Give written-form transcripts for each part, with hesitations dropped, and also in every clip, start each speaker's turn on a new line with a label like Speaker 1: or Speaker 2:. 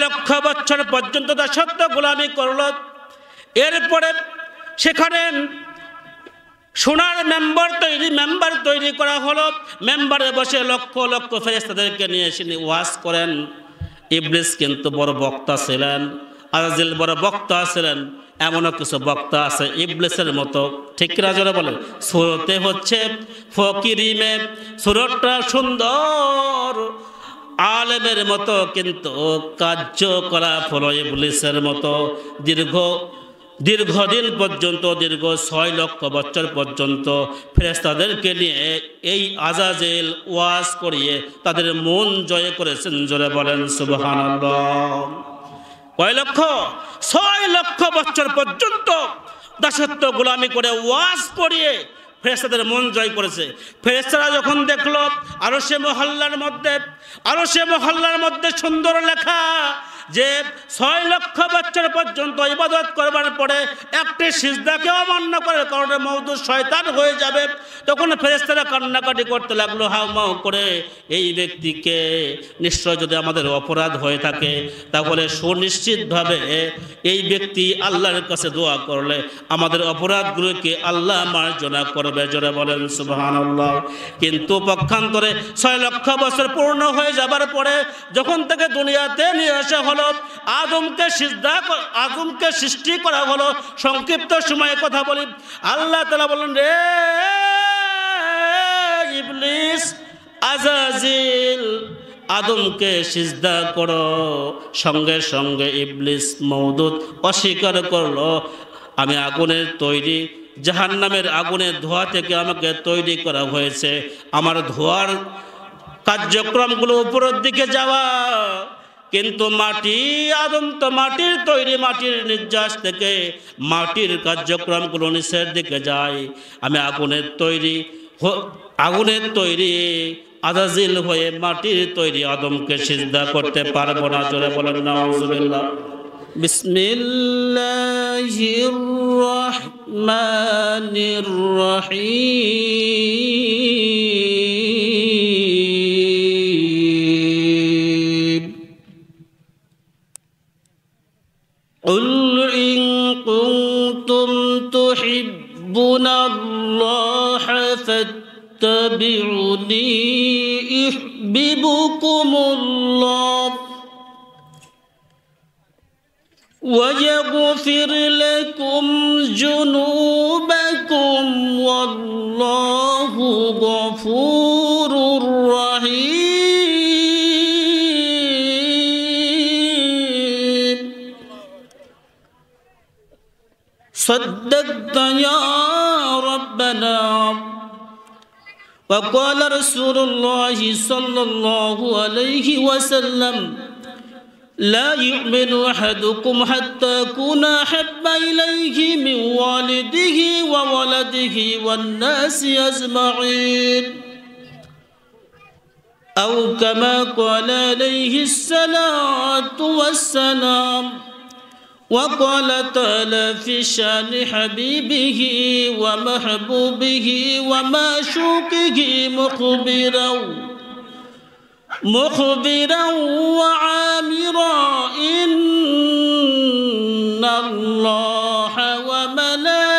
Speaker 1: লক্ষ বছর পর্যন্ত দাসত্ব গোলামি করল। এরপরে সেখানে সোনার মেম্বার তৈরি করা হলো। মেম্বারে বসে লক্ষ লক্ষ ফেরেশতাদেরকে নিয়ে এসে ওয়াজ করেন। ইবলিস কিন্তু বড় বক্তা ছিলেন, আজাজিল বড় বক্তা ছিলেন। এমনও কিছু বক্তা আছে ইবলিসের মতো, ঠিক কিনা জোরে বলেন। সুরতে হচ্ছে ফকিরিমে, সুরটা সুন্দর আলেমের মতো, কিন্তু কার্যকলাপ হলো ইবলিসের মতো। দীর্ঘদিন পর্যন্ত, দীর্ঘ 6 লক্ষ বছর পর্যন্ত ফেরেশতাদেরকে নিয়ে এই আজাজিল ওয়াজ করিয়ে তাদের মন জয় করেছেন। জোরে বলেন সুবহানাল্লাহ। কয় লক্ষ? 6 লক্ষ বছর পর্যন্ত দাসত্ব গোলামি করে ওয়াজ করিয়ে ফেরেশতাদের মন জয় করেছে। ফেরেশতারা যখন দেখলো আরশে মহল্লার মধ্যে সুন্দর লেখা যে 6 লক্ষ বছর পর্যন্ত ইবাদত করবার পরে একটি সিজদাকে অমান্য করার কারণে মওদুদ শয়তান হয়ে যাবে, তখন ফেরেশতারা কান্নাকাটি করতে লাগলো হাউমাউ করে, এই ব্যক্তিকে নিশ্চয় যদি আমাদের অপরাধ হয়ে থাকে তাহলে সুনিশ্চিতভাবে এই ব্যক্তি আল্লাহর কাছে দোয়া করলে আমাদের অপরাধগুলোকে আল্লাহ মার্জনা করবে। জোরে বলেন সুবহানাল্লাহ। কিন্তু পক্ষান্তরে 6 লক্ষ বছর পূর্ণ হয়ে যাবার পরে যখন থেকে দুনিয়াতে নিয়ে আসা হলো, আদমকে সৃষ্টি করা হলো। সংক্ষিপ্ত সময়ে কথা বলি, আল্লাহ তাআলা বলেন, রে ইবলিস, আজাজিল, আদমকে সিজদা করো। সঙ্গে সঙ্গে ইবলিস মওদুদ অস্বীকার করলো, আমি আগুনের তৈরি, জাহান্নামের আগুনের ধোঁয়া থেকে আমাকে তৈরি করা হয়েছে, আমার ধোঁয়ার কার্যক্রমগুলো উপরের দিকে যাওয়া। কিন্তু মাটি, আদম তো মাটির তৈরি, মাটির নির্যাস থেকে মাটির কার্যক্রমগুলো নিচের দিকে যায়। আমি আগুনের তৈরি আজাজিল হয়ে মাটির তৈরি আদমকে সিজদা করতে পারবো না। জোরে বলেন নাউজুবিল্লাহ। বিসমিল্লাহির রহমানির রহিম। قل إن كنتم تحبون الله فاتبعوني يحببكم الله ويغفر لكم ذنوبكم والله غفور رحيم. صدقت يا ربنا. وقال رسول الله صلى الله عليه وسلم لا يؤمن أحدكم حتى أكون أحب إليه من والده وولده والناس أجمعين، أو كما قال عليه الصلاة والسلام. وقال تعالى في شان حبيبه ومحبوبه ومعشوقه مخبرا وعامرا إن الله وملائكته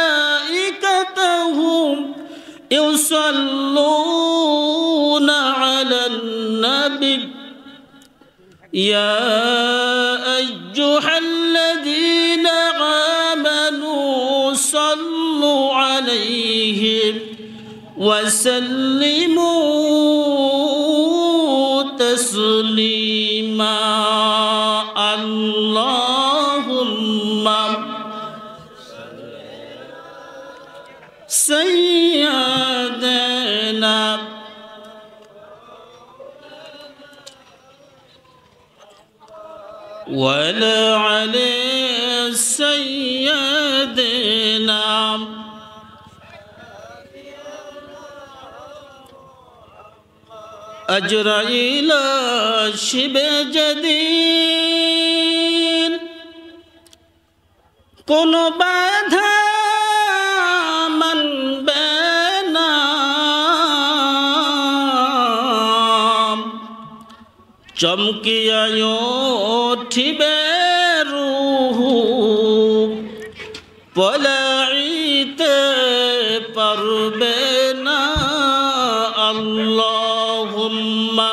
Speaker 1: يصلون على النبي يا أيها الذين آمنوا صلوا عليه وسلموا تسليما. اللهم سيدنا ولا علي سيدنا أجرائيل شبه جديد কোন বাধা মানবে না, চমকিয়া উঠিবে রুহু পলাইতে পারবে না আল্লাহুম্মা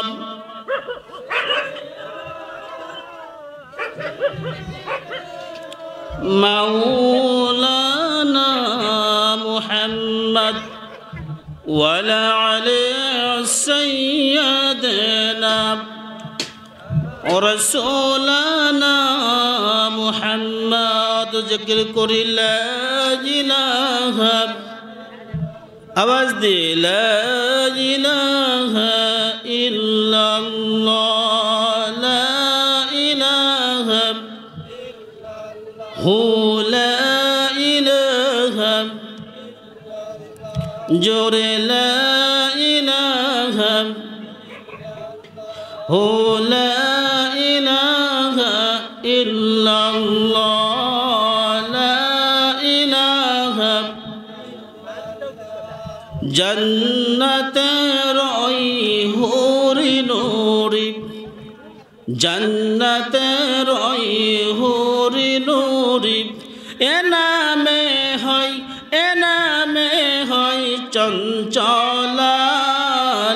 Speaker 1: মাওলানা মুহাম্মদ ওয়ালা আলি সাইয়্যিদিনা রাসূলানা মুহাম্মদ জিকির করি লা ইলাহা আওয়াজ দি লা ইলাহা ইল্লাল্লাহ লা ইলাহা হু লা ইলাহা জোরে লা ইলাহা হু লা ইলাহা ইল্লাল্লাহ লা ইলাহা জান্নাতের ওই হুরি নুরি জান্নাতের ওই হুরি নুরি এ নামে হয় চঞ্চলা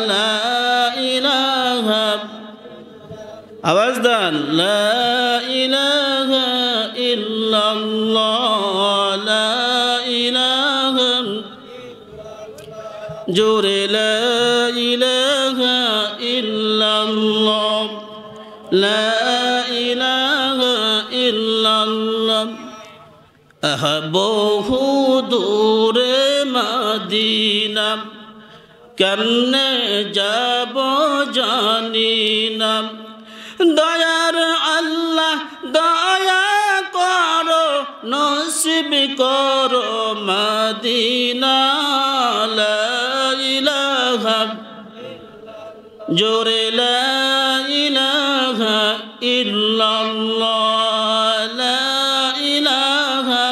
Speaker 1: লা ইলাহা আওয়াজ দান লা ইলাহা ইল্লাল্লাহ লা ইলাহা জোরে লা ইলাহা ইল্লাল্লাহ লা ইলাহা ইল্লাল্লাহ বহু দূরে মদিনা কেমনে যাব জানি না দয়ার আল্লাহ দয়া করো নসিব করো মদিনা লা ইলাহা জোরে লা ইলাহা ইল্লাল্লাহ লা ইলাহা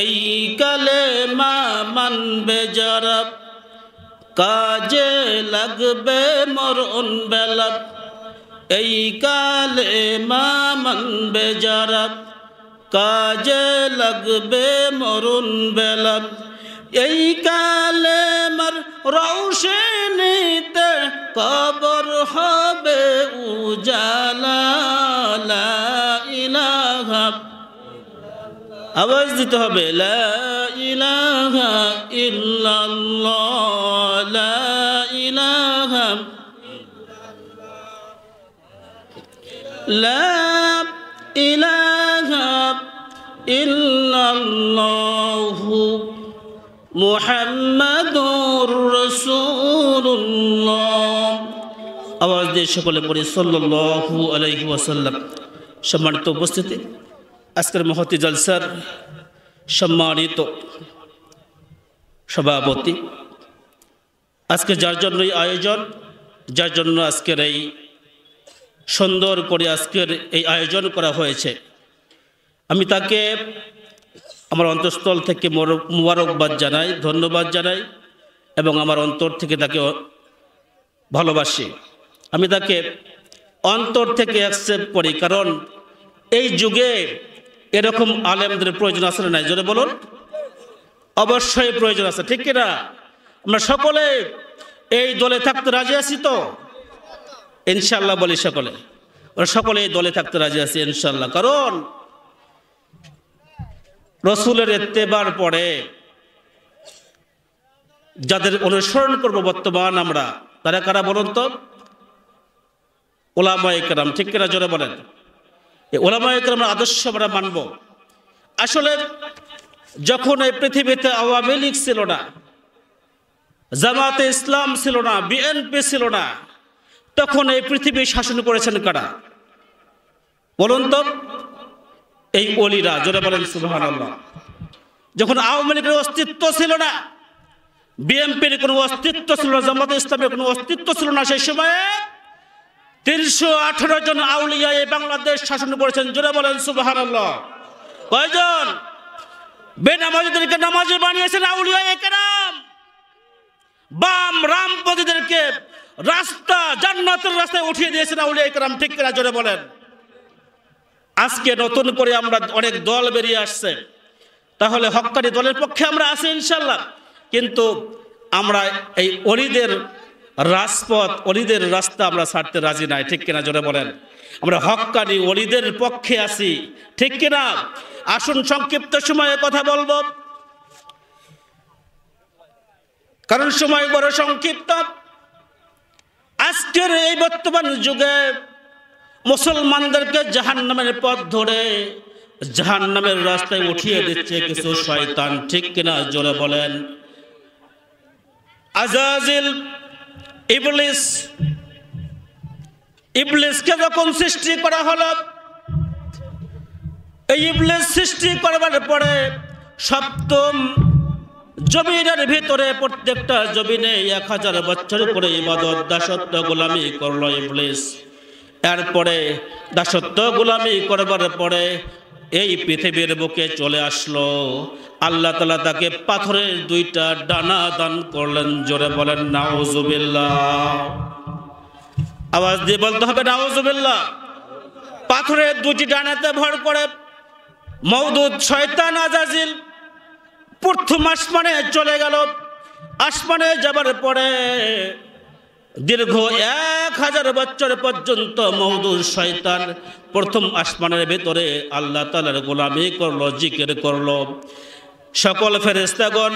Speaker 1: এই কালেমা মানবে যারা কাজে লাগবে মরণ বেলা এই কালেমা মানবে যারা কাজে লাগবে মরণ বেলা এই কালেমার রৌশনীতে কবর হবে উজালা লা ইলাহা আওয়াজ দিতে হবে লা ইলাহা ইল্লাল্লাহ লা ইলাহা লা ইলাহা ইল্লাল্লাহু মুহাম্মাদুর রাসূলুল্লাহ আওয়াজ দিয়ে সকলে পড়ি সাল্লাল্লাহু আলাইহি ওয়াসাল্লাম। সম্মানিত উপস্থিতি, আজকের মহতি জলসার সম্মানিত সভাপতি, আজকে যার জন্যই আয়োজন, যার জন্য আজকের এই সুন্দর করে আজকের এই আয়োজন করা হয়েছে, আমি তাকে আমার অন্তঃস্থল থেকে মুবারকবাদ জানাই, ধন্যবাদ জানাই এবং আমার অন্তর থেকে তাকে ভালোবাসি। আমি তাকে অন্তর থেকে অ্যাকসেপ্ট করি, কারণ এই যুগে এরকম আলেমদের প্রয়োজন আছে না নাই? জোরে বলুন। অবশ্যই প্রয়োজন আছে, ঠিক কিনা? আমরা সকলে এই দলে থাকতে রাজি আছি তো? ইনশাল্লাহ বলি সকলে, আমরা সকলে এই দলে থাকতে রাজি আছি ইনশাল্লাহ। কারণ রসুলের ইত্তেবার পরে যাদের অনুসরণ করব বর্তমান আমরা, তারা কারা বলুন তো? ওলামায়ে কেরাম, ঠিক কিনা? জোরে বলেন। এই ওলামায়ে কেরামের আদর্শ আমরা মানব। আসলে যখন এই পৃথিবীতে আওয়ামী লীগ ছিল না, জামাতে ইসলাম ছিল না, বিএনপি ছিল না, তখন এই পৃথিবী শাসন করেছেন কারা বলুন তো? এই ওলিরা। জোরে বলেন সুবহানাল্লাহ। যখন আওয়ামী লীগের অস্তিত্ব ছিল না, বিএনপির কোনো অস্তিত্ব ছিল না, জামাতে ইসলামের কোনো অস্তিত্ব ছিল না, সেই সময়ে 318 জন আউলিয়া এই বাংলাদেশ শাসন করেছেন। জোরে বলেন সুবহানাল্লাহ। কয়জন? বেনামাজিদেরকে নামাজি বানিয়েছেন আউলিয়া কেরাম, বাম রামপন্থীদেরকে রাস্তা, জান্নাতের রাস্তায় উঠিয়ে দিয়েছেন আউলিয়া ইকরাম, ঠিক কিনা জোরে বলেন। আজকে নতুন করে আমরা অনেক দল বেরিয়ে আসছে, তাহলে হক্কানি দলের পক্ষে আমরা আছি ইনশাল্লাহ, কিন্তু আমরা এই অলিদের রাজপথ, অলিদের রাস্তা আমরা ছাড়তে রাজি নাই, ঠিক কিনা জোরে বলেন। আমরা হক্কানি অলিদের পক্ষে আছি, ঠিক কিনা। আসুন সংক্ষিপ্ত সময়ে কথা বলবো, কারণ সময় বড় সংক্ষিপ্ত। আজকের এই বর্তমান যুগে মুসলমানদেরকে জাহান্নামের পথ ধরে জাহান্নামের রাস্তায় উঠিয়ে দিচ্ছে কিছু শয়তান, ঠিক কিনা জোরে বলেন। আজাজিল, ইবলিসকে যখন সৃষ্টি করা হলো, এই ইবলিস সৃষ্টি করবার পরে সপ্তম জমিনের ভিতরে প্রত্যেকটা জমিনে 1000 বছর করে ইবাদত দাসত্ব গোলামি করলো ইবলিস। এরপরে দাসত্ব গোলামি করবার পরে এই পৃথিবীর বুকে চলে আসলো। আল্লাহ তাআলা তাকে পাথরের 2টা ডানা দান করলেন, জোরে বলেন নাউজুবিল্লাহ। আওয়াজ দিয়ে বলতে হবে নাউজুবিল্লাহ। পাথরের 2টি ডানাতে ভর করে মওদুদ শয়তান আজাজিল প্রথম আসমানে চলে গেল। আসমানে যাবার পরে দীর্ঘ 1000 বছর পর্যন্ত মওদুদ শয়তান প্রথম আসমানের ভিতরে আল্লাহ তাআলার গোলামি করলো, জিকির করলো। সকল ফেরেশতাগণ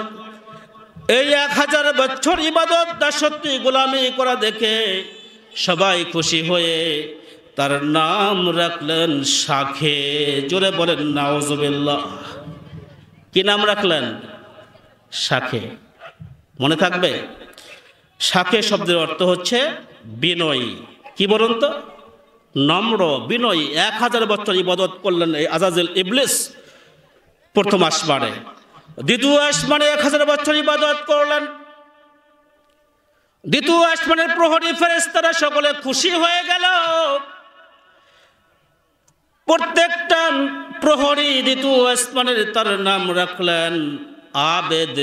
Speaker 1: এই 1000 বছর ইবাদত দাসত্ব গোলামি করা দেখে সবাই খুশি হয়ে তার নাম রাখলেন শাখে, জোরে বলেন নাউজুবিল্লাহ। কি নাম রাখলেন? শাখে। মনে থাকবে? শাখে শব্দের অর্থ হচ্ছে বিনয়ী। কি বলুন তো? নম্র, বিনয়ী। 1000 বছর ইবাদত করলেন এই আজাজিল ইবলিস প্রথম আসমানে। দ্বিতীয় আসমানে 1000 বছর ইবাদত করলেন। দ্বিতীয় আসমানের প্রহরী ফেরেশতারা সকলে খুশি হয়ে গেল। প্রত্যেকটা প্রহরী দ্বিতীয় আসমানের তার নাম রাখলেন আবেদ,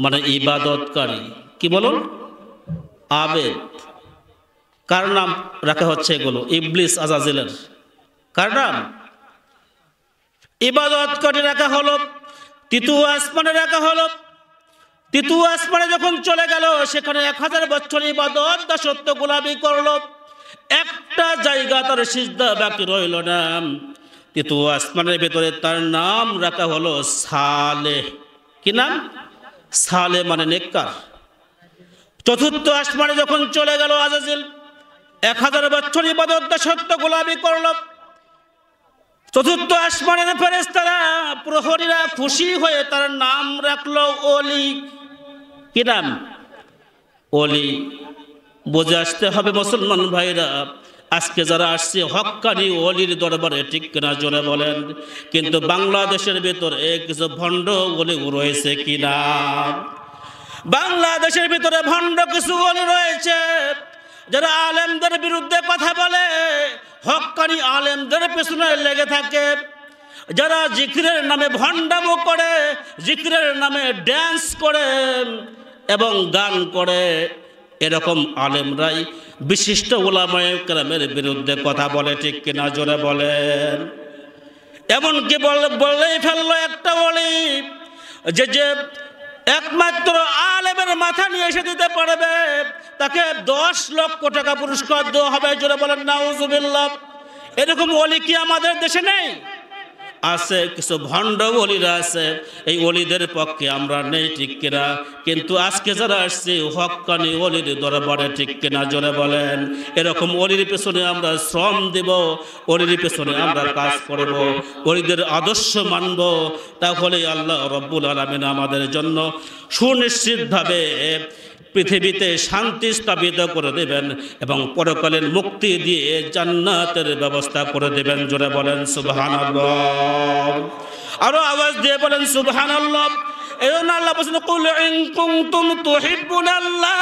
Speaker 1: মানে ইবাদতকারী। কি বলুন? আবেদ। কার নাম রাখা হচ্ছে এগুলো? ইবলিস আজাজিলের। কার নাম? ইবাদতকারী রাখা হলো। তৃতীয় আসমানে রাখা হলো। তৃতীয় আসমানে যখন চলে গেল, সেখানে 1000 বছর ইবাদত দাসত্ব গোলামি করলো। একটা জায়গা তার সিজদা বাকি রইল না। তৃতীয় আসমানের ভেতরে তার নাম রাখা হলো সালেহ। কি নাম? সালেহ মানে নেককার। চতুর্থ আসমানে যখন চলে গেল আজাজিল, 1000 বছর ইবাদত দাসত্ব গোলামি করলো। চতুর্থ আসমানের ফেরেশতারা প্রহরীরা খুশি হয়ে তার নাম রাখলো ওলি। কি নাম? ওলি। বুঝে আসতে হবে মুসলমান ভাইরা, আজকে যারা আসছে হক্কানি ওলির দরবারে, ঠিক কিনা জোরে বলেন। কিন্তু বাংলাদেশের ভিতরে কিছু ভণ্ড ওলি রয়েছে কিনা? বাংলাদেশের ভিতরে ভণ্ড কিছু ওলি রয়েছে যারা আলেমদের বিরুদ্ধে কথা বলে, হক্কানি আলেমদের পেছনে লেগে থাকে, যারা জিকিরের নামে ভণ্ডামো করে, জিকিরের নামে ড্যান্স করে এবং গান করে। এরকম আলেমরাই বিশিষ্ট উলামায়ে কেরামের বিরুদ্ধে কথা বলে, ঠিক কিনা জোরে বলেন। এমনকি বললেই ফেললো একটা ওলি যে একমাত্র আলেমের মাথা নিয়ে এসে দিতে পারবে তাকে 10 লক্ষ টাকা পুরস্কার দেওয়া হবে, জোরে বলেন নাউজুবিল্লাহ। এরকম ওলি কি আমাদের দেশে নেই? আছে, কিছু ভণ্ড ওলিরা আছে। এই ওলিদের পক্ষে আমরা নেই, ঠিক কিনা। কিন্তু আজকে যারা আসছে হক্কানি ওলির দরবারে, ঠিক কিনা জোরে বলেন। এরকম ওলির পেছনে আমরা শ্রম দেব, ওলির পেছনে আমরা কাজ করব, ওলিদের আদর্শ মানব। তাহলে আল্লাহ রব্বুল আলামিন আমাদের জন্য সুনিশ্চিতভাবে পৃথিবীতে শান্তি স্থাপিত করে দেবেন এবং পরকালীন মুক্তি দিয়ে জান্নাতের ব্যবস্থা করে দেবেন, জোরে বলেন সুবহানাল্লাহ। আরো আওয়াজ দিয়ে বলেন সুবহানাল্লাহ। এজন্য আল্লাহ বলেন কুল ইন কুনতুম তুহিব্বুনাল্লাহ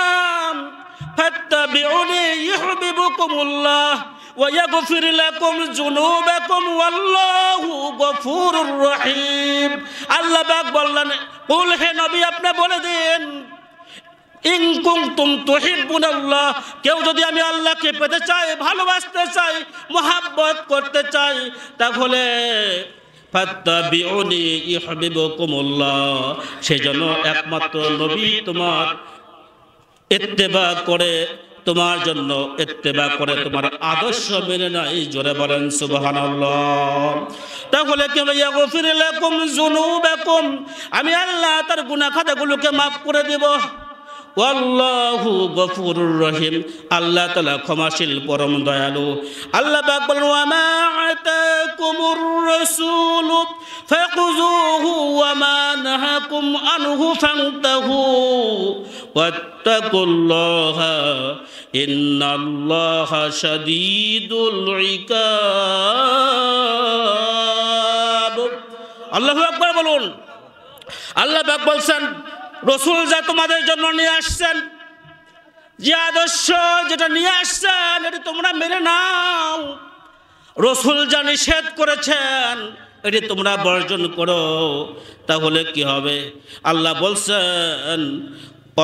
Speaker 1: ফাত্তাবিউনি ইউহিব্বুকুমুল্লাহ ওয়া ইয়াগফির লাকুম যুনুবাকুম ওয়াল্লাহু গফুরুর রহিম। আল্লাহ পাক বললেন, কুল হে নবী আপনি বলে দিন, ইন কুনতুম তুহিব্বুনাল্লাহ, কেউ যদি আমি আল্লাহকে পেতে চাই, ভালোবাসতে চাই, মহব্বত করতে চাই, তাহলে ফাত্তাবিউনি ইউহিব্বুকুমুল্লাহ, সেজন্য একমাত্র নবী তোমার ইত্তেবা করে, তোমার জন্য ইত্তেবা করে, তোমার আদর্শ মেনে নাই। জোরে বলেন সুবহানাল্লাহ। তাহলে কি হবে? ইয়াগফির লাকুম যুনুবাকুম, আমি আল্লাহ তার গুনাহ খাতাগুলোকে মাফ করে দেব। ওয়াল্লাহু গফুরুর রহিম, আল্লাহ তাআলা ক্ষমাশীল পরম দয়ালু। আল্লাহ পাক বলেন ওয়া মা আতাকুমুর রাসূলু ফাখুযুহু ওয়া মা নাহাকুম আনহু ফান্তাহু ওয়াত্তাকুল্লাহা ইন্নাল্লাহা শাদীদুল ইকাব। আল্লাহু আকবার বলুন। আল্লাহ পাক বলছেন রসুল যা তোমাদের জন্য নিয়ে আসছেন, যে আদর্শ যেটা নিয়ে আসছেন, এটি তোমরা মেনে নাও। রসুল যা নিষেধ করেছেন, এটি তোমরা বর্জন করো। তাহলে কি হবে? আল্লাহ বলছেন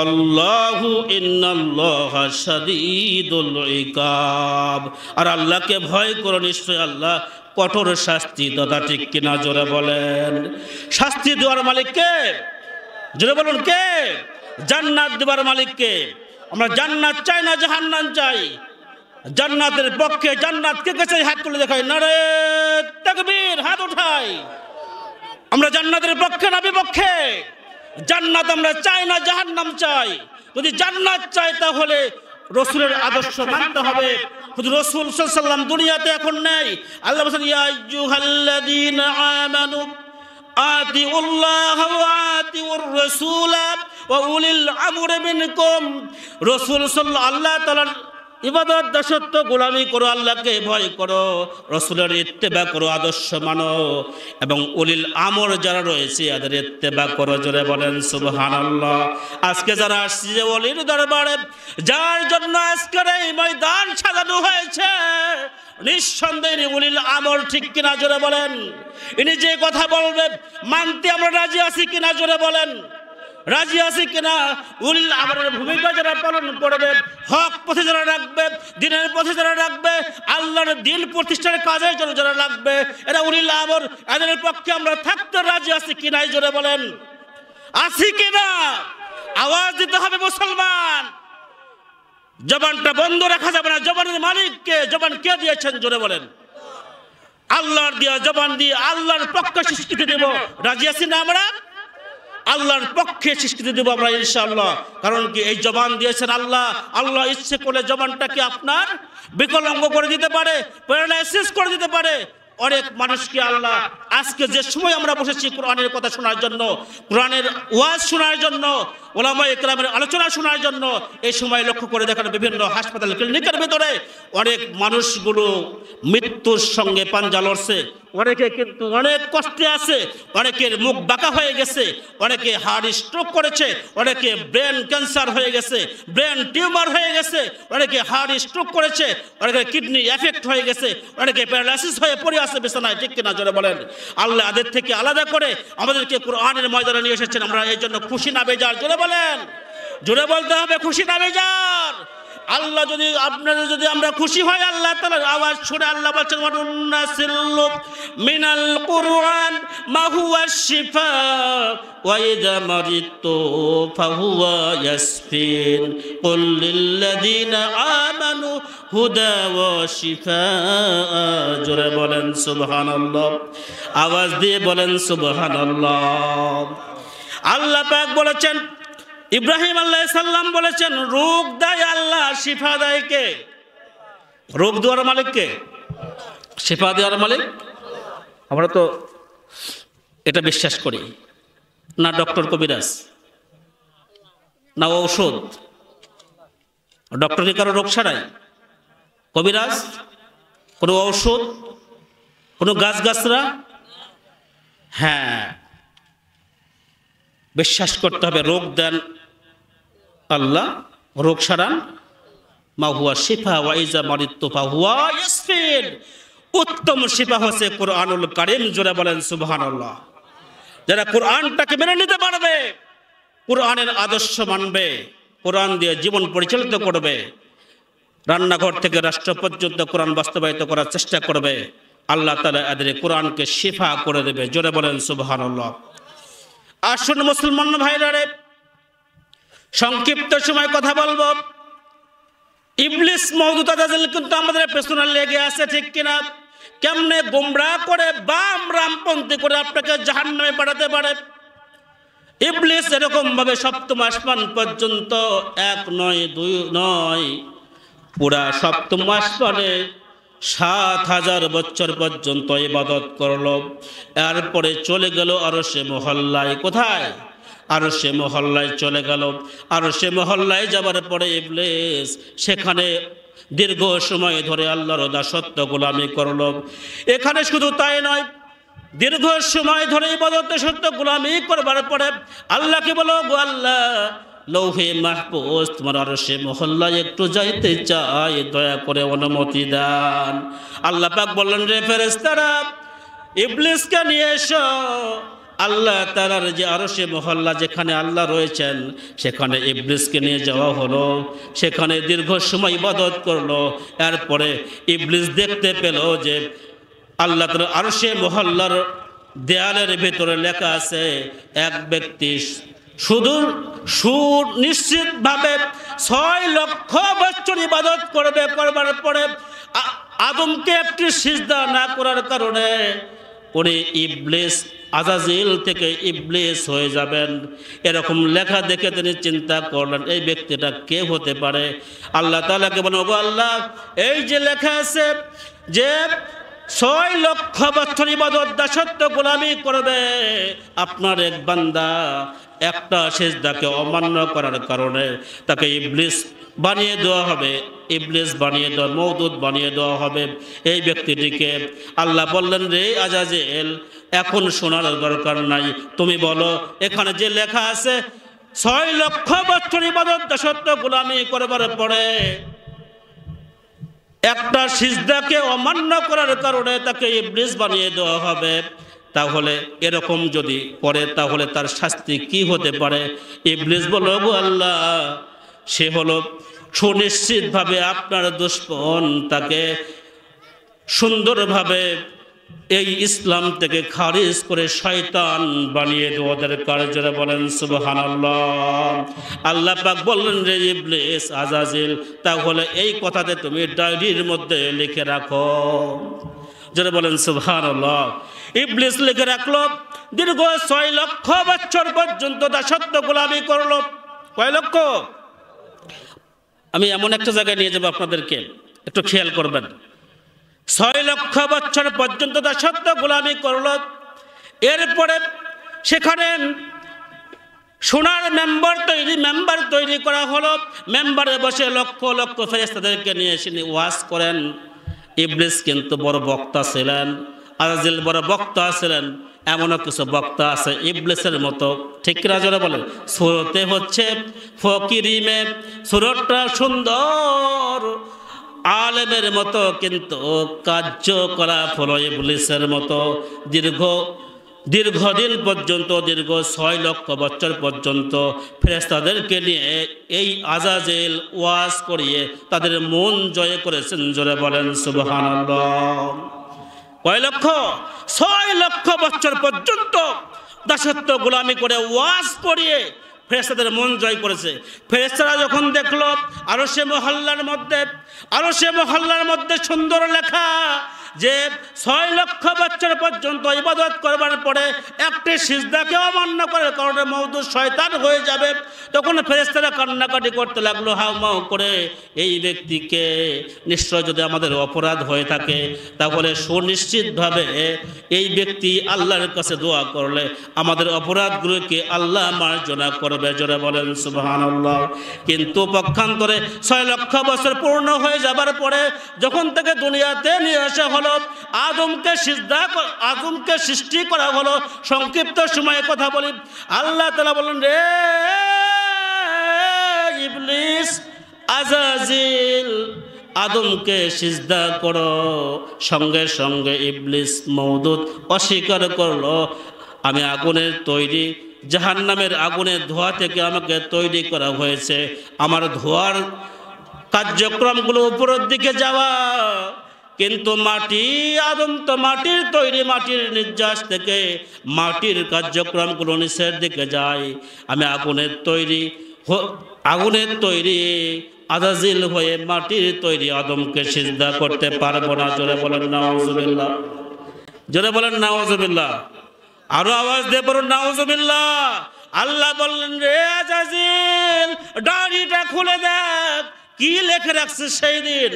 Speaker 1: আল্লাহু ইন্নাল্লাহা শাদীদুল ইকাব, আর আল্লাহকে ভয় করো, নিশ্চয় আল্লাহ কঠোর শাস্তি দাতা। ঠিক কিনা? জোরে বলেন। শাস্তি দেওয়ার মালিক কে? জোরে বলুন কে? জান্নাত দেবার মালিক কে? আমরা জান্নাত চাই না জাহান্নাম চাই? জান্নাতের পক্ষে, জান্নাত কে কে চাই? হাত তুলে দেখাই, নারে তাকবীর, হাত উঠাই। আমরা জান্নাতের পক্ষে না বিপক্ষে? জান্নাত আমরা চাই না জাহান্নাম চাই? যদি জান্নাত চাই তাহলে রসুলের আদর্শ মানতে হবে। শুধু রসুল সাল্লাল্লাহু আলাইহি ওয়াসাল্লাম দুনিয়াতে এখন নেই। আল্লাহ বলেন ইয়া আইয়ুহাল্লাযীনা আমানু আতিউল্লাহ ওয়া আতিউর রাসূল ওয়া উলিল আমরি মিনকুম। রাসূল সাল্লাল্লাহু আল্লাহ তাআলার ইবাদত, দাসত্ব, গোলামি করো, আল্লাহকে ভয় করো, রাসূলের ইত্তেবা করো, আদর্শ মানো, এবং উলিল আমর যারা রয়েছে এদের ইত্তেবা করো। জোরে বলেন সুবহানাল্লাহ। আজকে যারা আসছে যে ওলির দরবারে, যার জন্য আজকের এই ময়দান সাজানো হয়েছে, নিঃসন্দেহে উলিল আমর। ঠিক কিনা? জোরে বলেন। ইনি যে কথা বলবে মানতে আমরা রাজি আছি কিনা? জোরে বলেন। রাজি আছি কিনা? উলিল আমরের ভূমিকা যারা পালন করবে, হক পথে যারা রাখবে, দিনের পথে যারা রাখবে, আল্লাহর দিন প্রতিষ্ঠার কাজের জন্য যারা লাগবে, এরা উলিল আমর। এদের পক্ষে আমরা থাকতে রাজি আছি কিনা? জোরে বলেন। আছি কিনা? আওয়াজ দিতে হবে মুসলমান। জবানটা বন্ধ রাখা যাবে না। জবানের মালিককে, জবান কে দিয়েছেন? জোরে বলেন। আল্লাহর দিয়া জবান দিয়ে আল্লাহর পক্ষে স্বীকৃতি দেব। রাজি আছি না আমরা? আল্লাহর পক্ষে স্বীকৃতি দেব আমরা ইনশাআল্লাহ। কারণ কি? এই জবান দিয়েছেন আল্লাহ। আল্লাহ ইচ্ছে করলে জবানটাকে আপনার বিকলাঙ্গ করে দিতে পারে, প্যারালাইসিস করে দিতে পারে। অনেক মানুষকে আল্লাহ, আজকে যে সময় আমরা বসেছি কোরআনের কথা শোনার জন্য, কোরআনের ওয়াজ শোনার জন্য, ওলামায়ে কেরামের আলোচনা শোনার জন্য, এই সময় লক্ষ্য করে দেখেন বিভিন্ন হাসপাতাল, ক্লিনিকের ভিতরে অনেক মানুষগুলো মৃত্যুর সঙ্গে পাঞ্জা লড়ছে। অনেকে কিন্তু অনেক কষ্টে আছে, অনেকের মুখ বাঁকা হয়ে গেছে, অনেকে হার্ট স্ট্রোক করেছে, অনেকে ব্রেন ক্যান্সার হয়ে গেছে, ব্রেন টিউমার হয়ে গেছে, অনেকে হার্ট স্ট্রোক করেছে, অনেকে কিডনি এফেক্ট হয়ে গেছে, অনেকে প্যারালাইসিস হয়ে পড়ে আছে বিছানায়। ঠিক কিনা? জোরে বলেন। আল্লাহ এদের থেকে আলাদা করে আমাদেরকে কোরআনের ময়দানে নিয়ে এসেছেন। আমরা এই জন্য খুশি না বেজার? জোরে বলেন। জোরে বলতে হবে, খুশি না বেজার? আল্লাহ যদি, আপনারা যদি আমরা খুশি হই, আল্লাহ তাআলার আওয়াজ শুনে আল্লাহ বলছেন ওয়ানুনাসিলু মিনাল কুরআন মা হুয়া শিফা ওয়া ইযা মারিতু ফাহুয়া ইয়াসফিন কুল লিল্লাযিনা আমানু হুদা ওয়া শিফা। জোরে বলেন সুবহানাল্লাহ। আওয়াজ দিয়ে বলেন সুবহানাল্লাহ। আল্লাহ পাক বলেছেন, ইব্রাহিম আলাইহিস সালাম বলেছেন, রোগ দেয় আল্লাহ, শিফা দেয় কে? রোগ দেওয়ার মালিক কে? শিফা দেওয়ার মালিক। আমরা তো এটা বিশ্বাস করি না। ডক্টর কবিরাজ না ঔষধ? ডক্টর কি কারো রোগ সারায়? কবিরাজ কোনো ঔষধ, কোনো গাছগাছরা? হ্যাঁ, বিশ্বাস করতে হবে রোগ দেন আল্লাহ, রোগ সারান। মা হুয়া শিফা ওয়া ইযা মারিতু ফাহুয়া ইয়াসফিন। উত্তম শিফা হচ্ছে কোরআনুল কারীম। জোরে বলেন সুবহানাল্লাহ। যারা কোরআনটাকে মেনে নিতে পারবে, কোরআনের আদর্শ মানবে, কোরআন দিয়ে জীবন পরিচালিত করবে, রান্নাঘর থেকে রাষ্ট্র পর্যন্ত কোরআন বাস্তবায়িত করার চেষ্টা করবে, আল্লাহ তাআলা এদের কোরআনকে শিফা করে দেবে। জোরে বলেন সুবহানাল্লাহ। আসুন মুসলমান ভাইরা রে, সংক্ষিপ্ত সময় কথা বলবো। ইবলিস মওদুদ আজাজিল কিন্তু আমাদের পেছনে লেগে আছে, ঠিক কিনা? কেমনে গোমরাহ করে বাম রামপন্থী করে আপনাকে জাহান্নামে পাঠাতে পারে। ইবলিস এরকম ভাবে সপ্তম আসমান পর্যন্ত, এক নয় দুই নয়, পুরা সপ্তম আসমানে ৭,০০০ বছর পর্যন্ত ইবাদত করলো। এরপরে চলে গেল আরশে মহল্লায়। কোথায়? আরশে মহল্লায় চলে গেল। আরশে মহল্লায় যাবার পরে ইবলিস সেখানে দীর্ঘ সময় ধরে আল্লাহর দাসত্ব গোলামি করলো। এখানে শুধু তাই নয়, দীর্ঘ সময় ধরে ইবাদত দাসত্ব গোলামি করবার পরে আল্লাহকে বলো, গো আল্লাহ, লৌহে মাহফুজ তোমার আরশে মহল্লায় একটু যাইতে চাই, দয়া করে অনুমতি দান। আল্লাহ পাক বললেন, রে ফেরেশতারা, ইবলিসকে নিয়ে এসো। আল্লাহ তাআলার যে আরশে মহল্লা, যেখানে আল্লাহ রয়েছেন, সেখানে ইবলিসকে নিয়ে যাওয়া হলো। সেখানে দীর্ঘ সময় ইবাদত করলো। এরপরে ইবলিস দেখতে পেল যে আল্লাহ তাআলার আরশে মহল্লার দেয়ালের ভিতরে লেখা আছে, এক ব্যক্তি সুনিশ্চিতভাবে ৬ লক্ষ বছর ইবাদত করবে। করবার পরে আদমকে একটি সিজদা না করার কারণে উনি ইবলিস, আজাজিল থেকে ইবলিস হয়ে যাবেন। এরকম লেখা দেখে তিনি চিন্তা করলেন, এই ব্যক্তিটা কে হতে পারে? আল্লাহ তাআলাকে বলেন, ওগো আল্লাহ, এই যে লেখা আছে যে ৬ লক্ষ বছর ইবাদত দাসত্ব গোলামি করবে, আপনার এক বান্দা একটা সিজদাকে অমান্য করার কারণে তাকে ইবলিস বানিয়ে দেওয়া হবে, ইবলিস বানিয়ে দেওয়া, মওদুদ বানিয়ে দেওয়া হবে। এই ব্যক্তিটিকে আল্লাহ বললেন, রে আজাজিল, এখন শোনার দরকার নাই, তুমি বলো এখানে যে লেখা আছে ৬ লক্ষ বছর ইবাদত দাসত্ব গোলামি করবার পরে একটা সিজদাকে অমান্য করার কারণে তাকে ইবলিস বানিয়ে দেওয়া হবে, তাহলে এরকম যদি করে তাহলে তার শাস্তি কি হতে পারে? ইবলিস বলল, গো আল্লাহ, সে হলো সুনিশ্চিতভাবে আপনার দুশমন, তাকে সুন্দরভাবে এই ইসলাম থেকে খারিজ করে শয়তান বানিয়ে দেওয়া দরকার। যারা বলেন সুবহানাল্লাহ। আল্লাহ পাক বললেন, রে ইবলিস, আজাজিল, তাহলে এই কথাতে তুমি ডায়েরির মধ্যে লিখে রাখো। যারা বলেন সুবহানাল্লাহ। ইবলিস লিখে রাখলো, দীর্ঘ ৬ লক্ষ বছর পর্যন্ত দাসত্ব গোলামি করলো। কয় লক্ষ? আমি এমন একটা জায়গায় নিয়ে যাবো আপনাদেরকে, একটু খেয়াল করবেন। ৬ লক্ষ বছর পর্যন্ত দাসত্ব গোলামি করল। এরপরে সেখানে সোনার মেম্বার তৈরি করা হলো। মেম্বারে বসে লক্ষ লক্ষ ফেরেশতাদেরকে নিয়ে এসে ওয়াজ করেন। ইবলিস কিন্তু বড় বক্তা ছিলেন, আজাজিল বড় বক্তা ছিলেন। এমনও কিছু বক্তা আছে ইবলিসের মতো, ঠিক রাজরা বলে সুরতে হচ্ছে ফকিরিমে, সুরতটা সুন্দর, আলেমের মতো, কিন্তু কার্যকলাপ হলো ইবলিসের মতো। দীর্ঘদিন পর্যন্ত, দীর্ঘ ৬ লক্ষ বছর পর্যন্ত ফেরেশতাদেরকে নিয়ে এই আজাজিল ওয়াজ করিয়ে তাদের মন জয় করেছেন। জোরে বলেন সুবহানাল্লাহ। কয় লক্ষ? ৬ লক্ষ বছর পর্যন্ত দাসত্ব গোলামি করে ওয়াজ করিয়ে ফেরেশতাদের মন জয় করেছে। ফেরেশতারা যখন দেখলো আরশে মহল্লার মধ্যে সুন্দর লেখা যে ৬ লক্ষ বছর পর্যন্ত ইবাদত করবার পরে একটি সিজদাকে অমান্য করে কারণে মওদুদ শয়তান হয়ে যাবে, তখন ফেরেশতারা কান্নাকাটি করতে লাগলো হাউমাউ করে, এই ব্যক্তিকে নিশ্চয় যদি আমাদের অপরাধ হয়ে থাকে তাহলে সুনিশ্চিতভাবে এই ব্যক্তি আল্লাহর কাছে দোয়া করলে আমাদের অপরাধগুলোকে আল্লাহ মার্জনা করবে। জোরে বলেন সুবহানাল্লাহ। কিন্তু পক্ষান্তরে ৬ লক্ষ বছর পূর্ণ হয়ে যাবার পরে যখন থেকে দুনিয়াতে নিয়ে আসা হলো, আদমকে সৃষ্টি করা হলো। সংক্ষিপ্ত সময়ে কথা বলি, আল্লাহ তাআলা বলেন, রে ইবলিস, আজাজিল, আদমকে সিজদা করো। সঙ্গে সঙ্গে ইবলিস মওদুদ অস্বীকার করলো, আমি আগুনের তৈরি জাহান্নামের আগুনের ধোঁয়া থেকে আমাকে তৈরি করা হয়েছে। আমার ধোঁয়ার কার্যক্রমগুলো উপরের দিকে যাওয়া, কিন্তু মাটি, আদম তো মাটির তৈরি, মাটির নির্যাস থেকে মাটির কার্যক্রমগুলো নিচের দিকে যায়। আমি আগুনের তৈরি আজাজিল হয়ে মাটির তৈরি আদমকে সিজদা করতে পারবো না। জোরে বলেন নাউজুবিল্লাহ, জোরে বলেন নাউজুবিল্লাহ, আরো আওয়াজ দিয়ে বলুন নাউজুবিল্লাহ। আল্লাহ বললেন, রে আজাজিল, দাড়িটা খুলে দেখ, কি লেখে রাখছে সেই দিন।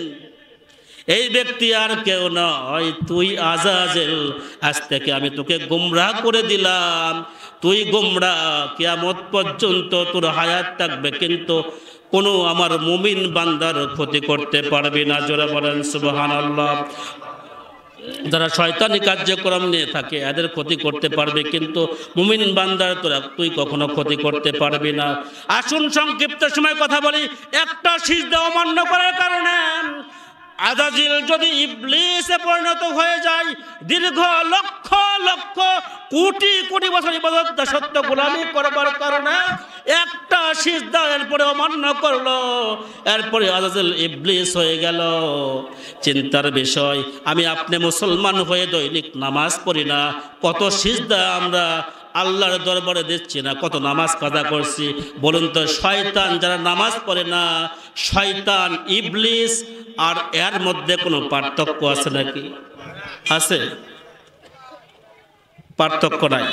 Speaker 1: এই ব্যক্তি আর কেউ নয়, তুই আজাজিল। আজ থেকে আমি তোকে গুমরাহ করে দিলাম, তুই গুমরাহ, কিয়ামত পর্যন্ত তোর হায়াত থাকবে, কিন্তু কোনো আমার মুমিন বান্দার ক্ষতি করতে পারবি না। জোরে বলেন সুবহানাল্লাহ। যারা শয়তানি কার্যক্রম নিয়ে থাকে এদের ক্ষতি করতে পারবে, কিন্তু মুমিন বান্দার তুই কখনো ক্ষতি করতে পারবি না। আসুন সংক্ষিপ্ত সময় কথা বলি। একটা সিজদা অমান্য করার কারণে আজাজিল যদি ইবলিসে পরিণত হয়ে যায়, দীর্ঘ লক্ষ লক্ষ কোটি কোটি বছর ইবাদত দাসত্ব গোলামি করবার কারণে একটা সিজদা এরপরে অমান্য করলো, এরপরে আজাজিল ইবলিস হয়ে গেল। চিন্তার বিষয়, আমি আপনি মুসলমান হয়ে দৈনিক নামাজ পড়ি না, কত সিজদা আমরা আল্লাহর দরবারে দিচ্ছি না, কত নামাজ কাজা করছি। বলুন তো, শয়তান যারা নামাজ পড়ে না, শয়তান ইবলিস আর এর মধ্যে কোনো পার্থক্য আছে নাকি? আছে? পার্থক্য নাই।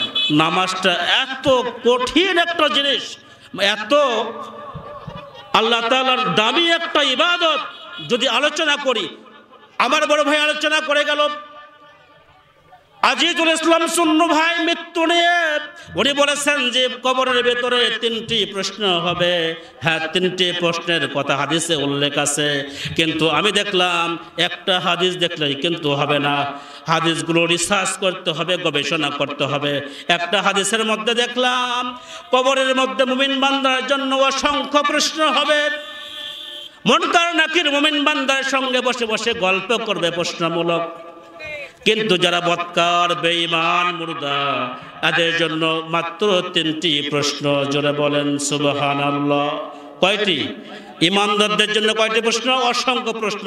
Speaker 1: নামাজটা এত কঠিন একটা জিনিস, এত আল্লাহ তাআলার দামি একটা ইবাদত। যদি আলোচনা করি, আমার বড় ভাই আলোচনা করে গেল আজিজুল ইসলাম সুন্নু ভাই মৃত্যু নিয়ে, উনি বলেছেন যে কবরের ভেতরে 3টি প্রশ্ন হবে। হ্যাঁ, 3টি প্রশ্নের কথা হাদিসে উল্লেখ আছে, কিন্তু আমি দেখলাম একটা হাদিস দেখলেই কিন্তু হবে না, হাদিসগুলো রিসার্চ করতে হবে, গবেষণা করতে হবে। একটা হাদিসের মধ্যে দেখলাম কবরের মধ্যে মুমিন বান্দার জন্য অসংখ্য প্রশ্ন হবে। মুনকার নাকির মুমিন বান্দার সঙ্গে বসে বসে গল্প করবে প্রশ্নমূলক, কিন্তু যারা বদকার, বেঈমান, মুর্দা, এদের জন্য মাত্র 3টি প্রশ্ন। জোরে বলেন সুবহানাল্লাহ। কয়টি? ইমানদারদের জন্য কয়টি প্রশ্ন? অসংখ্য প্রশ্ন।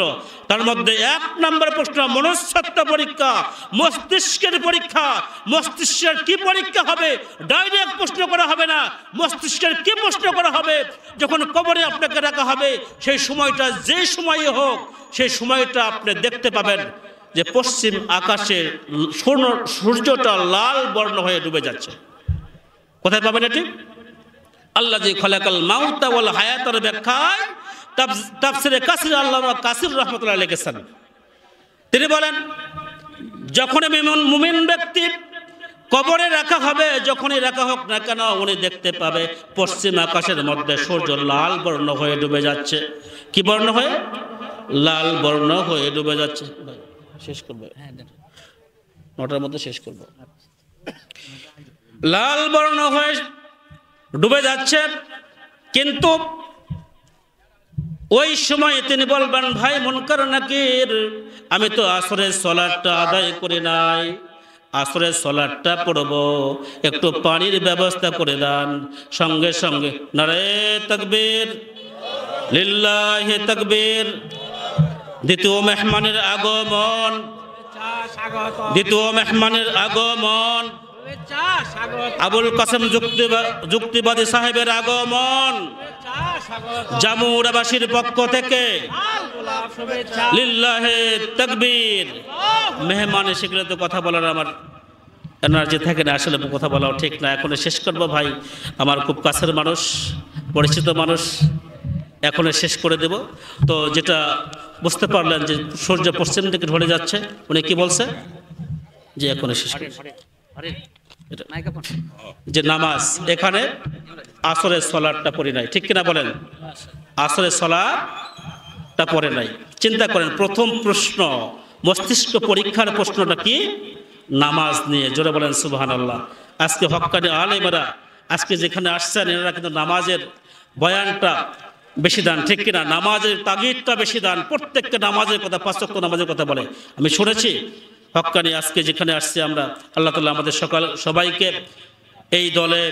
Speaker 1: তার মধ্যে 1 নম্বর প্রশ্ন মনস্তত্ত্ব পরীক্ষা, মস্তিষ্কের পরীক্ষা। মস্তিষ্কের কি পরীক্ষা হবে? ডাইরেক্ট প্রশ্ন করা হবে না, মস্তিষ্কের কি প্রশ্ন করা হবে? যখন কবরে আপনাকে রাখা হবে, সেই সময়টা যে সময়ই হোক, সেই সময়টা আপনি দেখতে পাবেন যে পশ্চিম আকাশে সূর্যটা লাল বর্ণ হয়ে ডুবে যাচ্ছে। কোথায় পাবেন এটি? আল্লাহ যে খলাকাল মাউতা ওয়াল হায়াতের ব্যাখ্যায় তাফসিরে কাসির আল্লামা কাসির রাহমাতুল্লাহ লিখেছেন। তিনি বলেন, যখন মুমিন ব্যক্তি কবরে রাখা হবে, যখনই রাখা হোক না কেন, উনি দেখতে পাবে পশ্চিম আকাশের মধ্যে সূর্য লাল বর্ণ হয়ে ডুবে যাচ্ছে। কি বর্ণ হয়ে? লাল বর্ণ হয়ে ডুবে যাচ্ছে। শেষ করবে, 9টার মধ্যে শেষ করব। লাল বর্ণ হয়ে ডুবে যাচ্ছে, কিন্তু ওই সময় তিনি বলবেন, ভাই মুনকার নাকির, আমি তো আসরের সালাতটা আদায় করি নাই, আসরের সালাতটা পড়ব, একটু পানির ব্যবস্থা করে দেন। সঙ্গে সঙ্গে নারে তাকবীর, লিল্লাহি তাকবীর। দ্বিতীয় মেহমানের আগমন, দ্বিতীয় মেহমানের আগমন, আবুল কাসেম যুক্তিবাদী সাহেবের আগমন, জামুরাবাসীর পক্ষ থেকে লিল্লাহি তাকবীর। মেহমান শিখলে তো কথা বলার আমার এনার্জি থাকে না, আসলে কথা বলাও ঠিক না। এখন শেষ করবো ভাই, আমার খুব কাছের মানুষ, পরিচিত মানুষ, এখন শেষ করে দেব। তো যেটা বুঝতে পারলেন যে সূর্য পশ্চিম দিকে ঢলে যাচ্ছে, উনি কি বলছে যে এখন শেষ যে নামাজ, এখানে আসরের সালাতটা পড়ি নাই, ঠিক কিনা বলেন? আসরের সালাতটা পড়ে নাই। চিন্তা করেন, প্রথম প্রশ্ন মস্তিষ্ক পরীক্ষার প্রশ্নটা কি? নামাজ নিয়ে। জোরে বলেন সুবহানাল্লাহ। আজকে হক্কানি আলেমেরা আজকে যেখানে আসছেন, এনারা কিন্তু নামাজের বয়ানটা বেশি দান, ঠিক কিনা? নামাজের তাগিদটা বেশি দান, প্রত্যেককে নামাজের কথা, 5 ওয়াক্ত নামাজের কথা বলে। আমি শুনেছি হক্কানি আজকে যেখানে আসছে আমরা, আল্লাহ তাআলা আমাদের সবাইকে এই দলে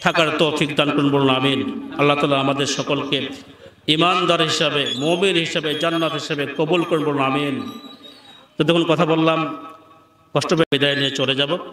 Speaker 1: থাকার তৌফিক দান করুন, বলুন আমিন। আল্লাহ তাআলা আমাদের সকলকে ঈমানদার হিসাবে, মুমিন হিসাবে, জান্নাত হিসাবে কবুল করুন, বলুন আমিন। তো দেখুন কথা বললাম, কষ্ট পেয়ে বিদায় নিয়ে চলে যাব।